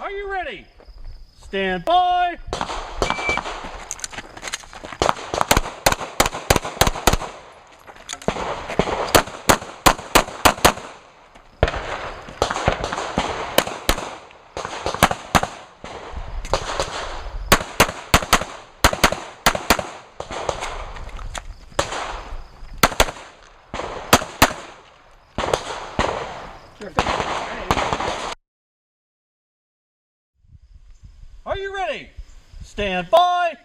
Are you ready? Stand by. Are you ready? Stand by.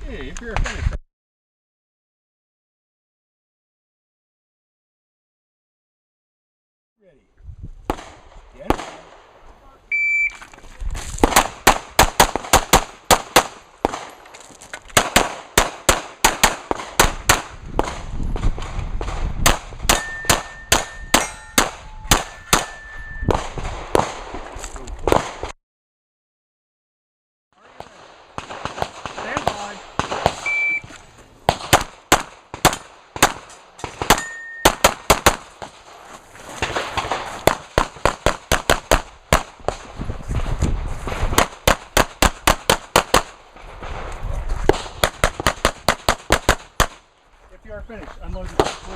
Hey, if you're finished. Ready. Get it. Stand by. If you are finished, unload your tool.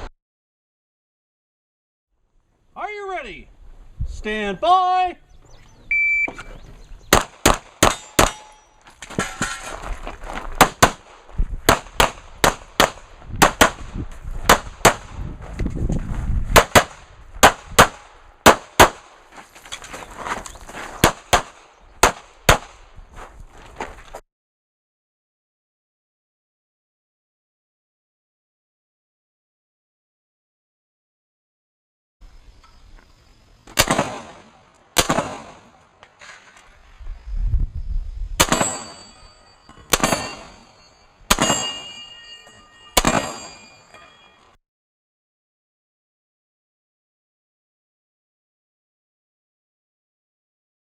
Are you ready? Stand by.